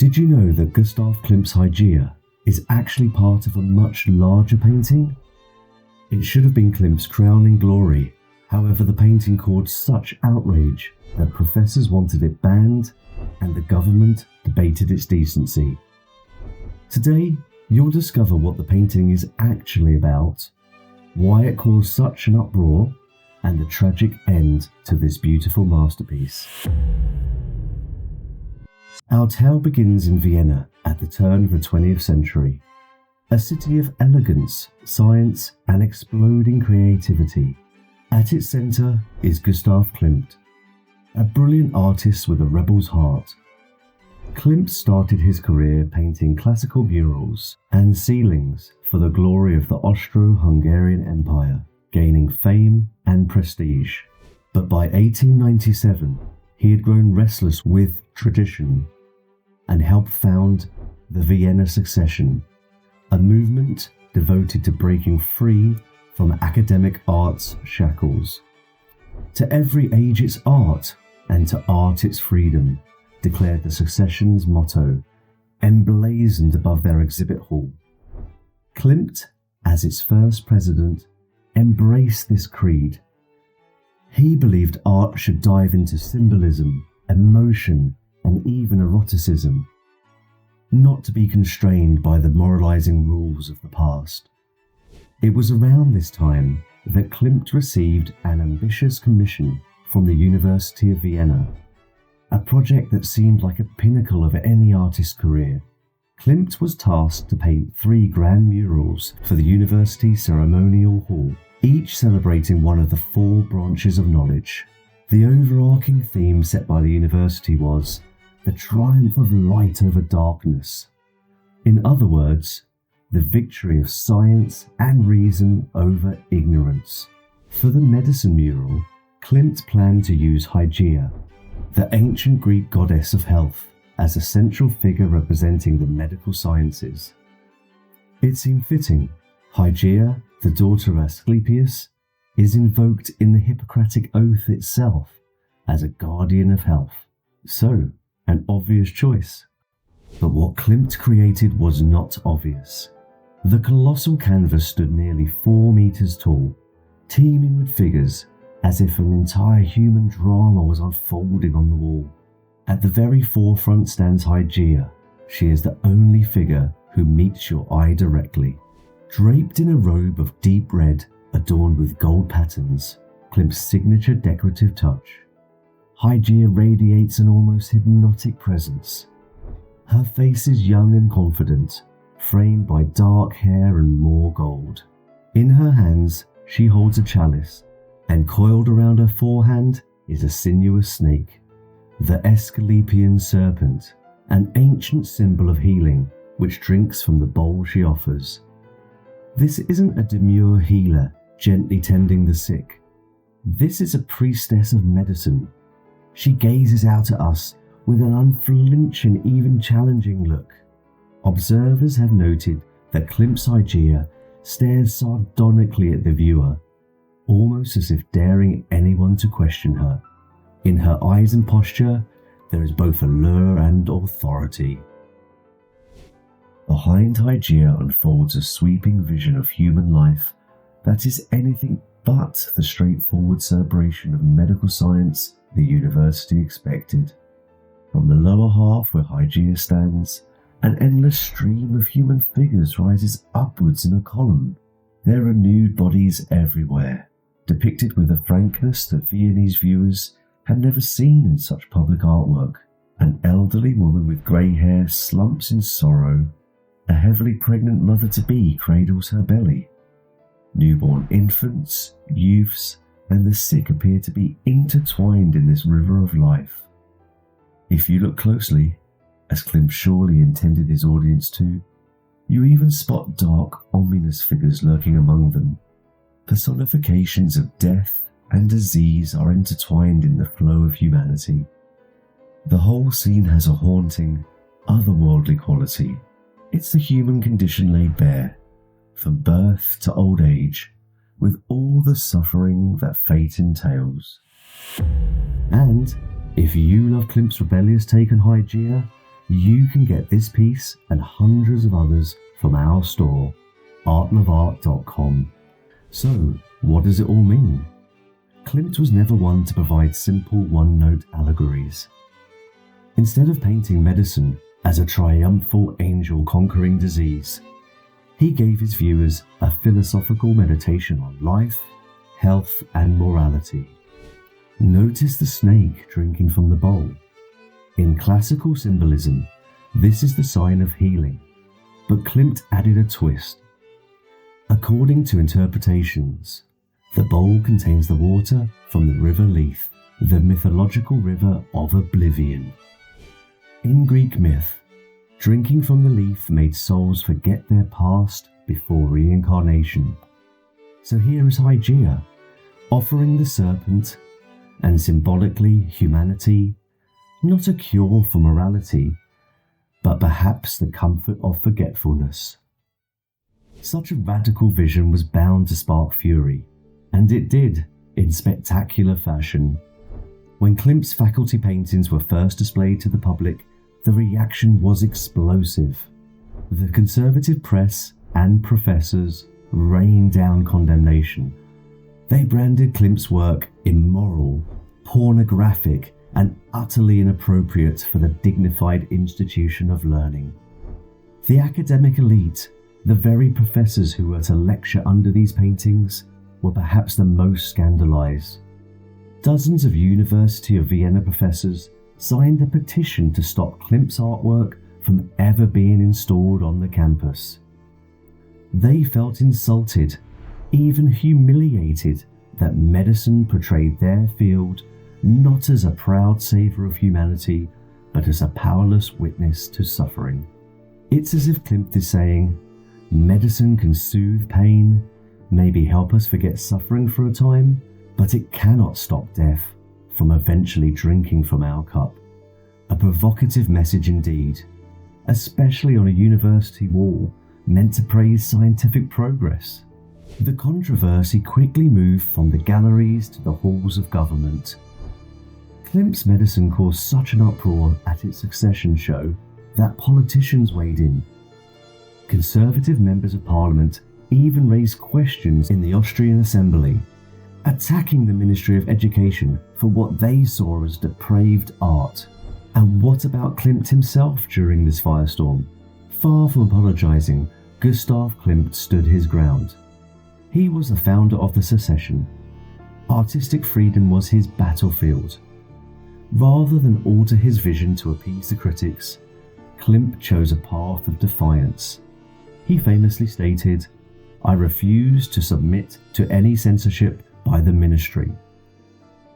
Did you know that Gustav Klimt's Hygeia is actually part of a much larger painting? It should have been Klimt's crowning glory. However, the painting caused such outrage that professors wanted it banned and the government debated its decency. Today, you'll discover what the painting is actually about, why it caused such an uproar, and the tragic end to this beautiful masterpiece. Our tale begins in Vienna at the turn of the 20th century, a city of elegance, science, and exploding creativity. At its centre is Gustav Klimt, a brilliant artist with a rebel's heart. Klimt started his career painting classical murals and ceilings for the glory of the Austro-Hungarian Empire, gaining fame and prestige. But by 1897, he had grown restless with tradition and helped found the Vienna Secession, a movement devoted to breaking free from academic art's shackles. To every age its art, and to art its freedom, declared the Secession's motto, emblazoned above their exhibit hall. Klimt, as its first president, embraced this creed. He believed art should dive into symbolism, emotion, and even eroticism, not to be constrained by the moralizing rules of the past. It was around this time that Klimt received an ambitious commission from the University of Vienna, a project that seemed like a pinnacle of any artist's career. Klimt was tasked to paint 3 grand murals for the university ceremonial hall, each celebrating one of the 4 branches of knowledge. The overarching theme set by the university was the triumph of light over darkness. In other words, the victory of science and reason over ignorance. For the medicine mural, Klimt planned to use Hygeia, the ancient Greek goddess of health, as a central figure representing the medical sciences. It seemed fitting. Hygeia, the daughter of Asclepius, is invoked in the Hippocratic Oath itself as a guardian of health. So, an obvious choice. But what Klimt created was not obvious. The colossal canvas stood nearly 4 meters tall, teeming with figures, as if an entire human drama was unfolding on the wall. At the very forefront stands Hygeia. She is the only figure who meets your eye directly. Draped in a robe of deep red, adorned with gold patterns, Klimt's signature decorative touch, Hygeia radiates an almost hypnotic presence. Her face is young and confident, framed by dark hair and more gold. In her hands, she holds a chalice, and coiled around her forehand is a sinuous snake, the Asclepian serpent, an ancient symbol of healing which drinks from the bowl she offers. This isn't a demure healer gently tending the sick. This is a priestess of medicine. She gazes out at us with an unflinching, even challenging look. Observers have noted that Klimt's Hygeia stares sardonically at the viewer, almost as if daring anyone to question her. In her eyes and posture, there is both allure and authority. Behind Hygeia unfolds a sweeping vision of human life that is anything but the straightforward celebration of medical science the university expected. From the lower half where Hygeia stands, an endless stream of human figures rises upwards in a column. There are nude bodies everywhere, depicted with a frankness that Viennese viewers had never seen in such public artwork. An elderly woman with grey hair slumps in sorrow. A heavily pregnant mother-to-be cradles her belly. Newborn infants, youths, and the sick appear to be intertwined in this river of life. If you look closely, as Klimt surely intended his audience to, you even spot dark, ominous figures lurking among them. Personifications of death and disease are intertwined in the flow of humanity. The whole scene has a haunting, otherworldly quality. It's the human condition laid bare, from birth to old age, with all the suffering that fate entails. And if you love Klimt's rebellious take on Hygeia, You can get this piece and hundreds of others from our store, artloveart.com. So, what does it all mean? Klimt was never one to provide simple one-note allegories. Instead of painting medicine as a triumphal angel conquering disease, he gave his viewers a philosophical meditation on life, health, and morality. Notice the snake drinking from the bowl. In classical symbolism, this is the sign of healing, but Klimt added a twist. According to interpretations, the bowl contains the water from the river Lethe, the mythological river of oblivion. In Greek myth, drinking from the Lethe made souls forget their past before reincarnation. So here is Hygeia, offering the serpent, and symbolically humanity, not a cure for morality, but perhaps the comfort of forgetfulness. Such a radical vision was bound to spark fury, and it did, in spectacular fashion. When Klimt's faculty paintings were first displayed to the public, the reaction was explosive. The conservative press and professors rained down condemnation. They branded Klimt's work immoral, pornographic, and utterly inappropriate for the dignified institution of learning. The academic elite, the very professors who were to lecture under these paintings, were perhaps the most scandalized. Dozens of University of Vienna professors signed a petition to stop Klimt's artwork from ever being installed on the campus. They felt insulted, even humiliated, that medicine portrayed their field not as a proud savior of humanity, but as a powerless witness to suffering. It's as if Klimt is saying, medicine can soothe pain, maybe help us forget suffering for a time, but it cannot stop death from eventually drinking from our cup. A provocative message indeed, especially on a university wall meant to praise scientific progress. The controversy quickly moved from the galleries to the halls of government. Klimt's medicine caused such an uproar at its Secession show that politicians weighed in. Conservative members of parliament even raised questions in the Austrian Assembly, attacking the Ministry of Education for what they saw as depraved art. And what about Klimt himself during this firestorm? Far from apologizing, Gustav Klimt stood his ground. He was the founder of the Secession. Artistic freedom was his battlefield. Rather than alter his vision to appease the critics, Klimt chose a path of defiance. He famously stated, "I refuse to submit to any censorship by the ministry."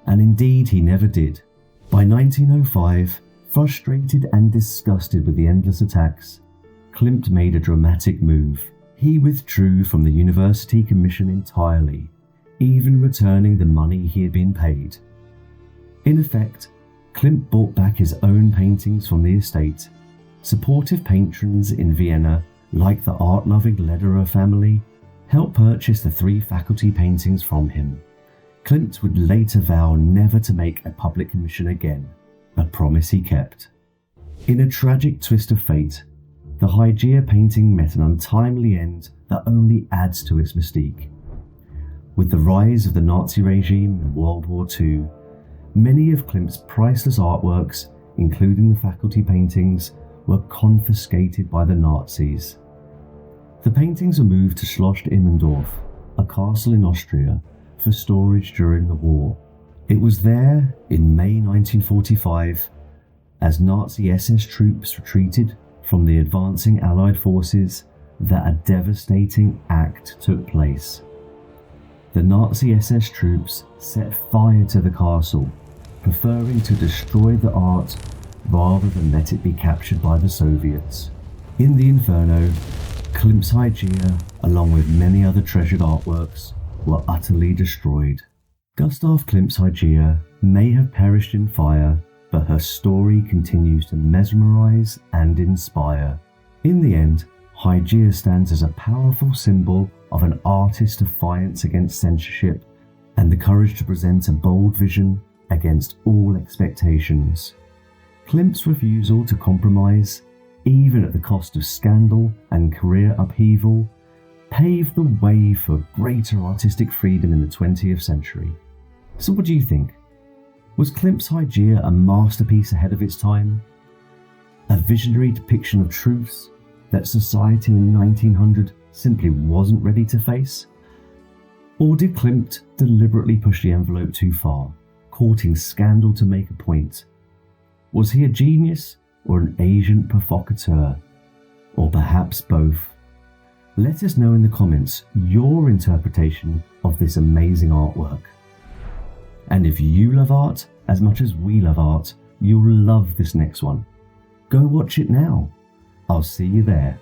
And indeed he never did. By 1905, frustrated and disgusted with the endless attacks, Klimt made a dramatic move. He withdrew from the university commission entirely, even returning the money he had been paid. In effect, Klimt bought back his own paintings from the estate. Supportive patrons in Vienna, like the art-loving Lederer family, helped purchase the 3 faculty paintings from him. Klimt would later vow never to make a public commission again, a promise he kept. In a tragic twist of fate, the Hygeia painting met an untimely end that only adds to its mystique. With the rise of the Nazi regime in World War II, many of Klimt's priceless artworks, including the faculty paintings, were confiscated by the Nazis. The paintings were moved to Schloss Immendorf, a castle in Austria, for storage during the war. It was there, in May 1945, as Nazi SS troops retreated from the advancing Allied forces, that a devastating act took place. The Nazi SS troops set fire to the castle, preferring to destroy the art rather than let it be captured by the Soviets. In the inferno, Klimt's Hygeia, along with many other treasured artworks, were utterly destroyed. Gustav Klimt's Hygeia may have perished in fire, but her story continues to mesmerize and inspire. In the end, Hygeia stands as a powerful symbol of an artist's defiance against censorship and the courage to present a bold vision against all expectations. Klimt's refusal to compromise, even at the cost of scandal and career upheaval, paved the way for greater artistic freedom in the 20th century. So what do you think? Was Klimt's Hygeia a masterpiece ahead of its time? A visionary depiction of truths that society in 1900 simply wasn't ready to face? Or did Klimt deliberately push the envelope too far, courting scandal to make a point? Was he a genius or an agent provocateur? Or perhaps both? Let us know in the comments your interpretation of this amazing artwork. And if you love art as much as we love art, you'll love this next one. Go watch it now. I'll see you there.